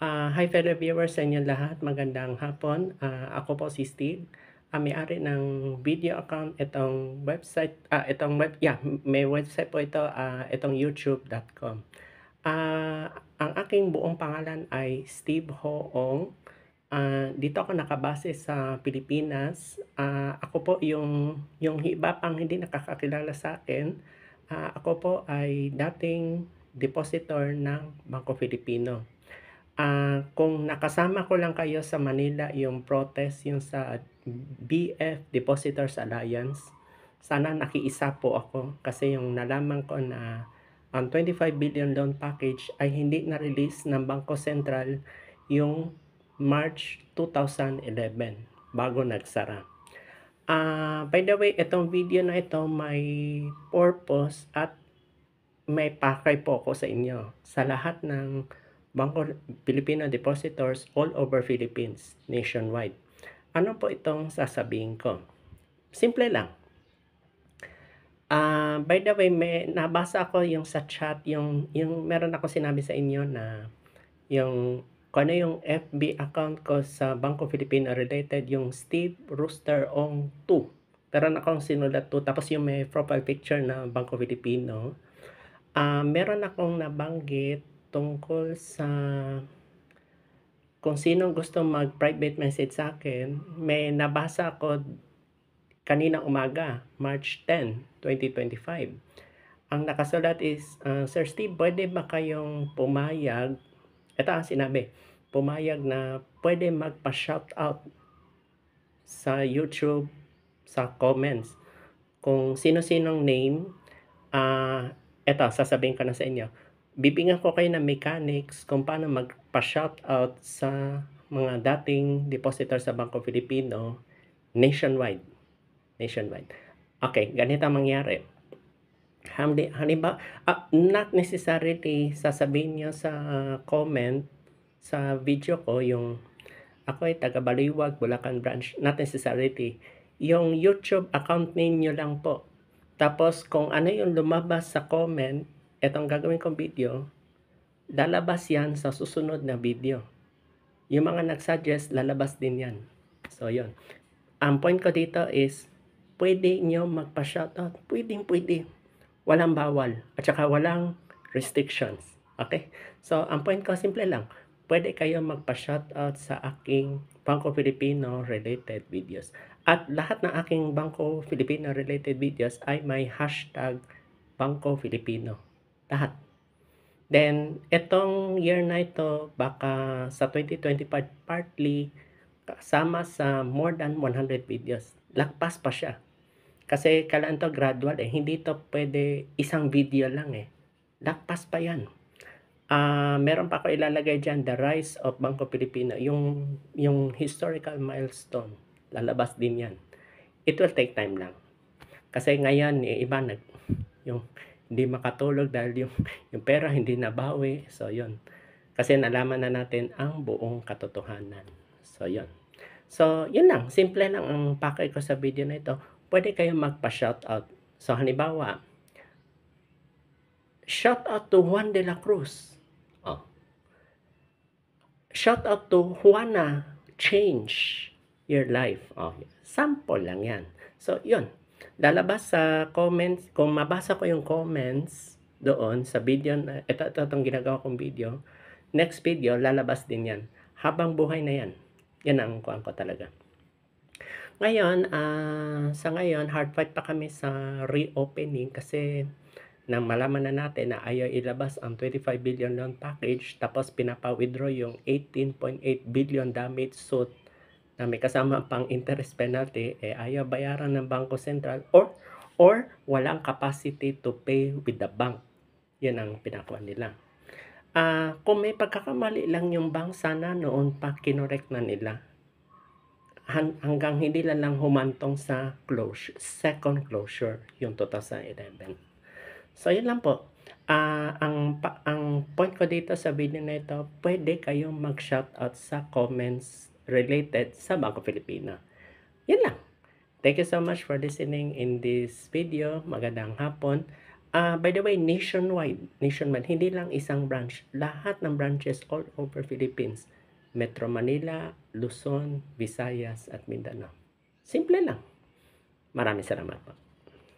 Hi fellow viewers sa inyong lahat, magandang hapon. Ako po si Steve, may-ari ng video account itong website, may website po ito, itong youtube.com. Ang aking buong pangalan ay Steve Hoong. Dito ako nakabase sa Pilipinas. Ako po yung iba pang hindi nakakakilala sa akin. Ako po ay dating depositor ng Bangko Filipino. Kung nakasama ko lang kayo sa Manila yung protest yung sa BF Depositors Alliance, sana nakiisa po ako kasi yung nalaman ko na ang 25 billion loan package ay hindi na-release ng Bangko Sentral yung March 2011 bago nagsara. By the way, itong video na ito may purpose at may pakay po ako sa inyo sa lahat ng Bangko Filipino Depositors all over Philippines, nationwide. Ano po itong sasabihin ko? Simple lang. By the way, may nabasa ko yung sa chat, yung meron ako sinabi sa inyo na yung kung ano yung FB account ko sa Bangko Filipino related, yung Steve Rooster Ong 2. Meron akong sinulat 2, tapos yung may profile picture na Bangko Filipino. Meron akong nabanggit tungkol sa kung sino gusto mag-private message sa akin. May nabasa ako kaninang umaga, March 10, 2025. Ang nakasulat is, Sir Steve, pwede ba kayong pumayag, ito ang sinabi, pumayag na pwede magpa-shoutout sa YouTube, sa comments. Kung sino-sinong name, ito, sasabihin ko na sa inyo. Bibigyan ko kayo ng mechanics kung paano magpa-shoutout sa mga dating depositor sa Bangko Filipino nationwide. Okay, ganito ang mangyari. Halimbawa, not necessarily sasabihin nyo sa comment sa video ko yung ako ay taga Baliwag, Bulacan branch. Not necessarily. Yung YouTube account ninyo lang po. Tapos kung ano yung lumabas sa comment, etong gagawin kong video, lalabas yan sa susunod na video. Yung mga nag-suggest, lalabas din yan. So, yun. Ang point ko dito is, pwede nyo magpa-shoutout. Pwede. Walang bawal. At saka walang restrictions. Okay? So, ang point ko, simple lang. Pwede kayo magpa-shoutout sa aking Bangko Filipino related videos. At lahat ng aking Bangko Filipino related videos ay may hashtag Bangko Filipino. Lahat. Then, etong year na ito, baka sa 2025 partly, kasama sa more than 100 videos. Lagpas pa siya. Kasi kailangan to gradual eh. Hindi to pwede isang video lang eh. Lagpas pa yan. Meron pa ako ilalagay dyan, the rise of Bangko Filipino. Yung historical milestone. Lalabas din yan. It will take time lang. Kasi ngayon, iba yung hindi makatulog dahil yung pera hindi nabawi. So, yun. Kasi nalaman na natin ang buong katotohanan. So, yun. So, yun lang. Simple lang ang pakay ko sa video na ito. Pwede kayong magpa-shoutout. So, halimbawa, shoutout to Juan de la Cruz. Shoutout to Juana, change your life. Sample lang yan. So, yun. Lalabas sa comments. Kung mabasa ko yung comments doon sa video, itong ginagawa kong video, next video, lalabas din yan. Habang buhay na yan. Yan ang kuhaan ko talaga. Ngayon, sa ngayon, hard fight pa kami sa reopening kasi nang malaman na natin na ayaw ilabas ang 25 billion loan package tapos pinapa-withdraw yung 18.8 billion damage suit na may kasama pang interest penalty, ayaw bayaran ng Bangko Sentral or walang capacity to pay with the bank. Yan ang pinakuha nila. Kung may pagkakamali lang yung bank, sana noon pa kinorek na nila. Hanggang hindi lang humantong sa second closure, yung 2011. So, yun lang po. Ang point ko dito sa video na ito, pwede kayong mag-shoutout sa comments related sa Bangko Filipino. Yun lang. Thank you so much for listening in this video. Magandang hapon. By the way, nationwide, hindi lang isang branch, lahat ng branches all over Philippines, Metro Manila, Luzon, Visayas at Mindanao. Simple lang. Maraming salamat po.